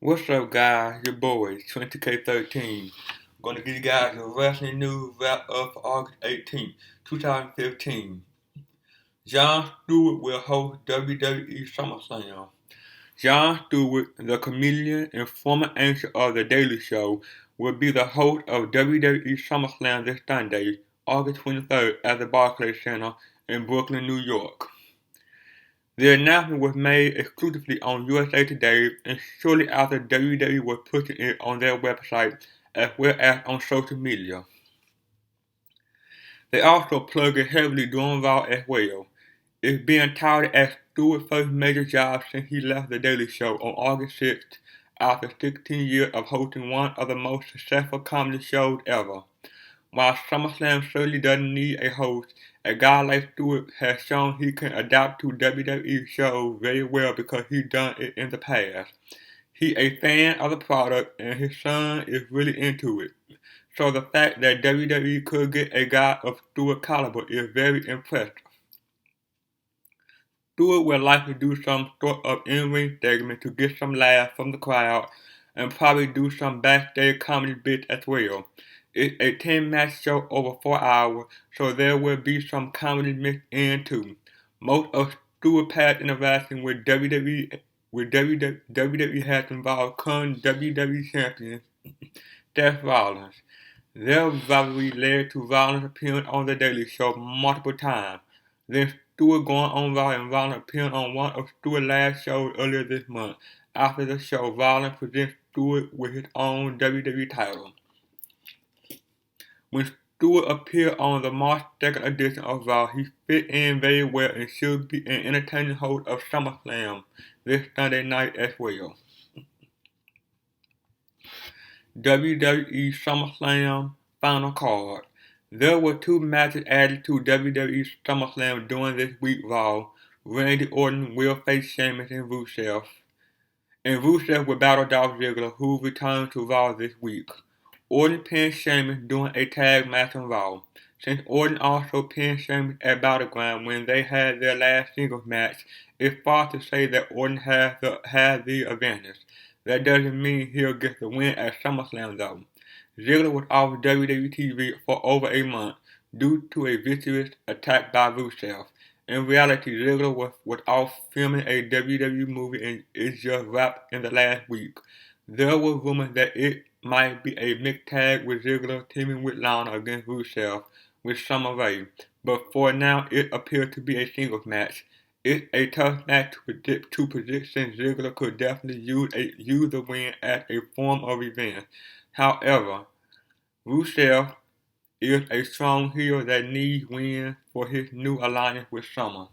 What's up, guys? Your boys, 20K13. Gonna give you guys the wrestling news wrap up for August 18th, 2015. Jon Stewart will host WWE SummerSlam. Jon Stewart, the comedian and former anchor of The Daily Show, will be the host of WWE SummerSlam this Sunday, August 23rd, at the Barclays Center in Brooklyn, New York. The announcement was made exclusively on USA Today and shortly after WWE was pushing it on their website as well as on social media. They also plugged it heavily during Raw as well. It's being touted as Stewart's first major job since he left The Daily Show on August 6th after 16 years of hosting one of the most successful comedy shows ever. While SummerSlam certainly doesn't need a host, a guy like Stewart has shown he can adapt to WWE shows very well because he's done it in the past. He's a fan of the product and his son is really into it. So the fact that WWE could get a guy of Stewart caliber is very impressive. Stewart will likely do some sort of in-ring segment to get some laughs from the crowd and probably do some backstage comedy bits as well. It's a 10-match show over 4 hours, so there will be some comedy mixed in too. Most of Stewart's past interaction with WWE has involved current WWE champion Seth Rollins. Their rivalry led to Rollins appearing on The Daily Show multiple times. Then Stewart going on Raw and Rollins appearing on one of Stewart's last shows earlier this month. After the show, Rollins presents Stewart with his own WWE title. When Stewart appeared on the March 2nd edition of Raw, he fit in very well and should be an entertaining host of SummerSlam this Sunday night as well. WWE SummerSlam Final Card. There were 2 matches added to WWE SummerSlam during this week's Raw. Randy Orton will face Sheamus and Rusev. And Rusev will battle Dolph Ziggler, who returns to Raw this week. Orton pinned Sheamus during a tag match on Raw. Since Orton also pinned Sheamus at Battleground when they had their last singles match, it's far to say that Orton has the advantage. That doesn't mean he'll get the win at SummerSlam though. Ziggler was off WWE TV for over a month due to a vicious attack by Rusev. In reality, Ziggler was off filming a WWE movie and it just wrapped in the last week. There were rumors that it might be a mixed tag with Ziggler teaming with Lana against Rusev with Summer Rae, but for now it appears to be a singles match. It's a tough match to predict since Ziggler could definitely use the win as a form of revenge. However, Rusev is a strong heel that needs wins for his new alliance with Summer.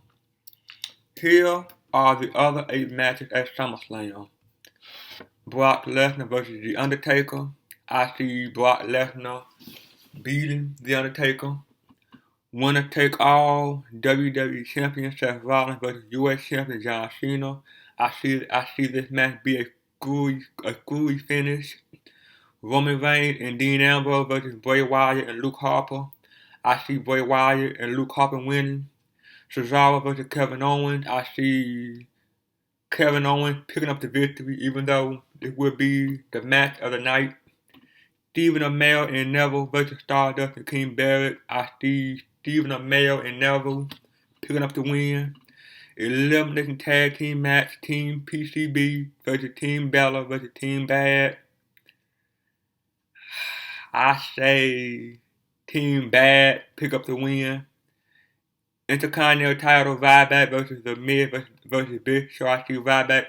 Here are the other 8 matches at SummerSlam. Brock Lesnar vs. The Undertaker. I see Brock Lesnar beating The Undertaker. Winner take all, WWE Champion Seth Rollins vs. US Champion John Cena. I see this match be a screwy finish. Roman Reigns and Dean Ambrose vs. Bray Wyatt and Luke Harper. I see Bray Wyatt and Luke Harper winning. Cesaro vs. Kevin Owens. I see Kevin Owens picking up the victory even though it will be the match of the night. Stephen Amell and Neville vs. Stardust and King Barrett. I see Stephen Amell and Neville picking up the win. Elimination tag team match, Team PCB versus Team Bella versus Team Bad. I say Team Bad pick up the win. Intercontinental title, Ryback versus The Miz versus Big Show. I see Ryback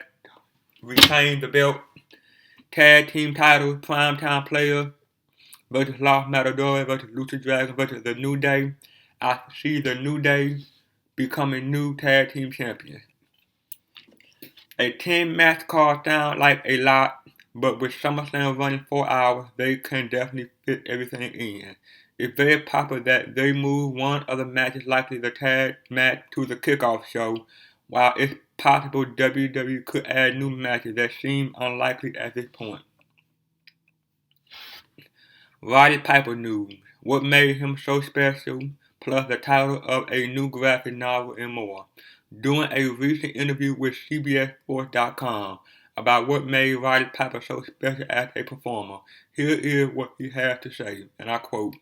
retain the belt. Tag team title, Primetime Player versus Los Matadores versus Lucha Dragon versus The New Day. I see The New Day becoming new tag team champions. A 10-match card sounds like a lot, but with SummerSlam running 4 hours, they can definitely fit everything in. It's very popular that they move one of the matches, likely the tag match, to the kickoff show, while it's possible WWE could add new matches that seem unlikely at this point. Roddy Piper news. What made him so special, plus the title of a new graphic novel and more. During a recent interview with CBSSports.com, about what made Roddy Piper so special as a performer. Here is what he had to say, and I quote,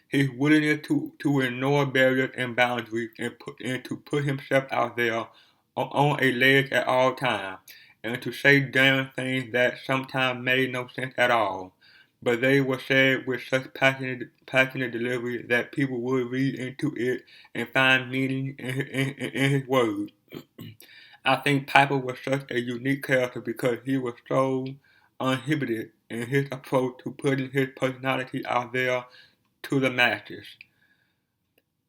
"His willingness to ignore barriers and boundaries and to put himself out there on a ledge at all times, and to say damn things that sometimes made no sense at all. But they were said with such passionate delivery that people would read into it and find meaning in his words. I think Piper was such a unique character because he was so uninhibited in his approach to putting his personality out there to the masses.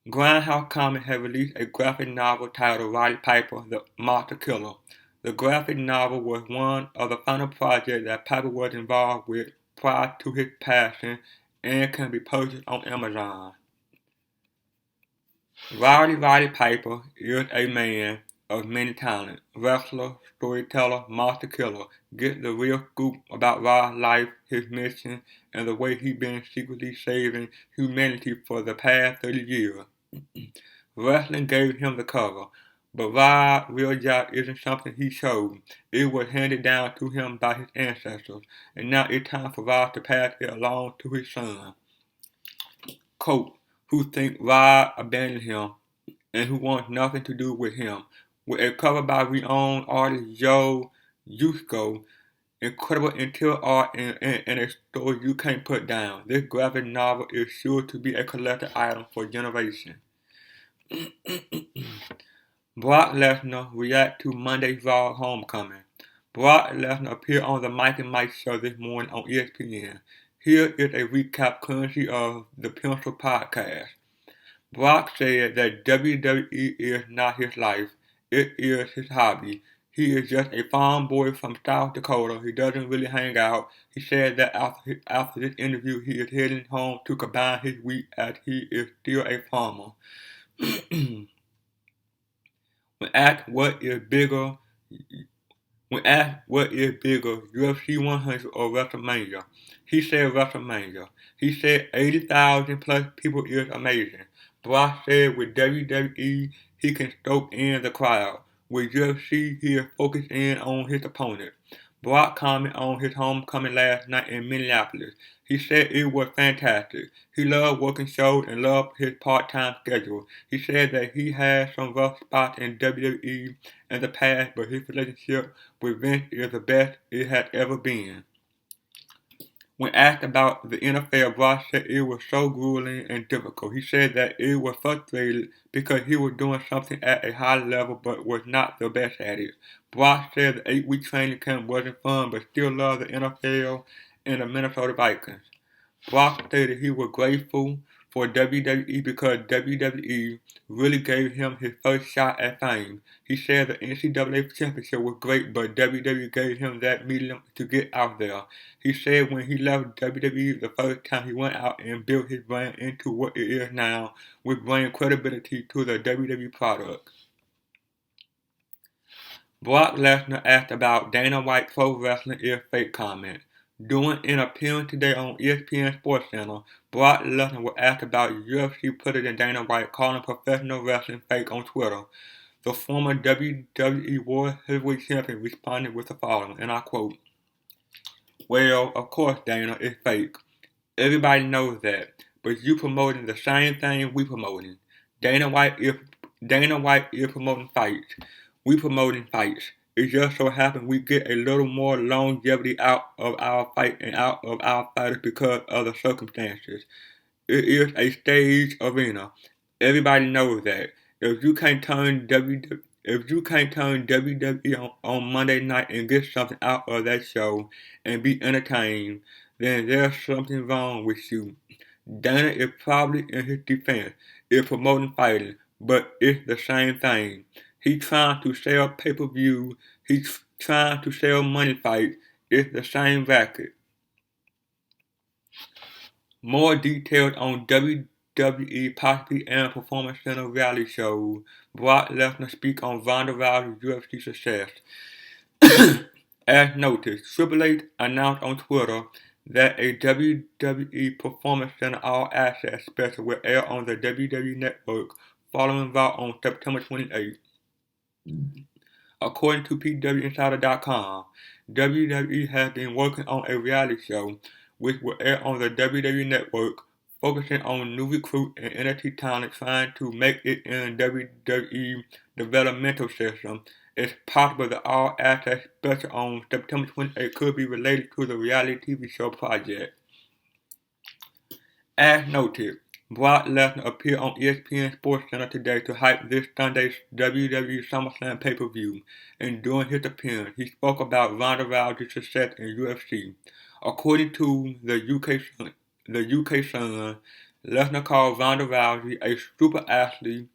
Grindhouse Comics has released a graphic novel titled Roddy Piper, the Monster Killer. The graphic novel was one of the final projects that Piper was involved with prior to his passing and can be purchased on Amazon. Roddy Piper is a man of many talents. Wrestler, storyteller, monster killer. Get the real scoop about Rod's life, his mission, and the way he's been secretly saving humanity for the past 30 years. Wrestling gave him the cover, but Rod's real job isn't something he showed. It was handed down to him by his ancestors, and now it's time for Rod to pass it along to his son. Coach, who think Rod abandoned him and who wants nothing to do with him. With a cover by renowned artist Joe Yusko, incredible interior art and a story you can't put down. This graphic novel is sure to be a collector item for generations. Brock Lesnar react to Monday's Raw Homecoming. Brock Lesnar appeared on the Mike and Mike show this morning on ESPN. Here is a recap courtesy of the Pencil Podcast. Brock said that WWE is not his life, it is his hobby. He is just a farm boy from South Dakota. He doesn't really hang out. He said that after this interview he is heading home to combine his week as he is still a farmer. When asked what is bigger, UFC 100 or WrestleMania, he said WrestleMania. He said 80,000 plus people is amazing. Brock said with WWE, he can stoke in the crowd. With UFC, he is focused in on his opponent. Brock commented on his homecoming last night in Minneapolis. He said it was fantastic. He loved working shows and loved his part-time schedule. He said that he had some rough spots in WWE in the past, but his relationship with Vince is the best it has ever been. When asked about the NFL, Brock said it was so grueling and difficult. He said that it was frustrating because he was doing something at a high level but was not the best at it. Brock said the 8-week training camp wasn't fun but still loved the NFL and the Minnesota Vikings. Brock stated he was grateful for WWE because WWE really gave him his first shot at fame. He said the NCAA championship was great, but WWE gave him that medium to get out there. He said when he left WWE the first time he went out and built his brand into what it is now, which bringing credibility to the WWE product. Brock Lesnar asked about Dana White Pro Wrestling is fake comment. During an appearance today on ESPN SportsCenter, Brock Lesnar was asked about UFC President Dana White calling professional wrestling fake on Twitter. The former WWE World Heavyweight Champion responded with the following, and I quote, "Well, of course, Dana, it's fake. Everybody knows that, but you promoting the same thing we promoting. Dana White is promoting fights. We promoting fights. It just so happens we get a little more longevity out of our fight and out of our fighters because of the circumstances. It is a stage arena. Everybody knows that. If you can't turn WWE on Monday night and get something out of that show and be entertained, then there's something wrong with you. Dana is probably in his defense, is promoting fighting, but it's the same thing. He's trying to sell pay-per-view. He's trying to sell money fights. It's the same racket." More details on WWE possibly and Performance Center reality show. Brock Lesnar speak on Ronda Rousey's UFC success. As noted, Triple H announced on Twitter that a WWE Performance Center All Access special will air on the WWE Network following Raw on September 28th. According to PWInsider.com, WWE has been working on a reality show, which will air on the WWE Network, focusing on new recruits and NXT talent trying to make it in WWE developmental system. It's possible that All Access special on September 28 could be related to the reality TV show project. As noted, Brock Lesnar appeared on ESPN SportsCenter today to hype this Sunday's WWE SummerSlam pay-per-view, and during his appearance, he spoke about Ronda Rousey's success in UFC. According to the UK Sun, Lesnar called Ronda Rousey a super athlete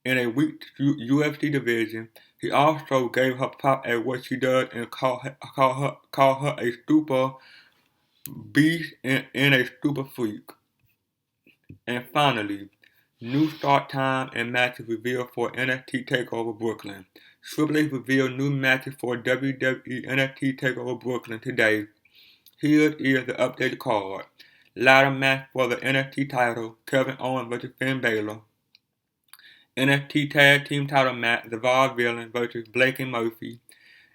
in a weak UFC division. He also gave her props at what she does and called her a super beast and a super freak. And finally, new start time and matches revealed for NXT TakeOver Brooklyn. Triple H revealed new matches for WWE NXT TakeOver Brooklyn today. Here is the updated card. Ladder match for the NXT title, Kevin Owens vs. Finn Balor. NXT Tag Team title match, The Vaudevillains vs. Blake and Murphy.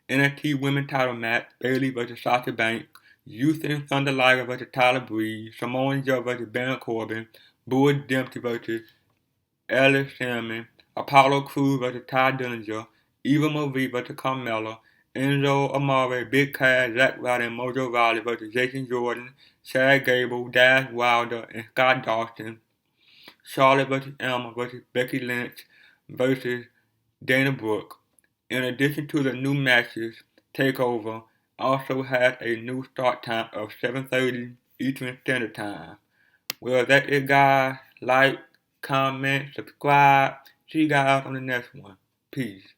NXT Women's title match, Bayley vs. Sasha Banks. Houston Thunder Liger vs. Tyler Breeze. Samoa Joe vs. Baron Corbin. Bull Dempsey vs. Alex Salmon. Apollo Crews vs. Ty Dillinger. Eva Marie vs. Carmella. Enzo Amore, Big Cass, Zack Ryder, and Mojo Rawley vs. Jason Jordan. Chad Gable, Dash Wilder, and Scott Dawson. Charlotte vs. Emma vs. Becky Lynch vs. Dana Brooke. In addition to the new matches, TakeOver also has a new start time of 7:30 Eastern Standard Time. Well, that's it, guys. Like, comment, subscribe. See you guys on the next one. Peace.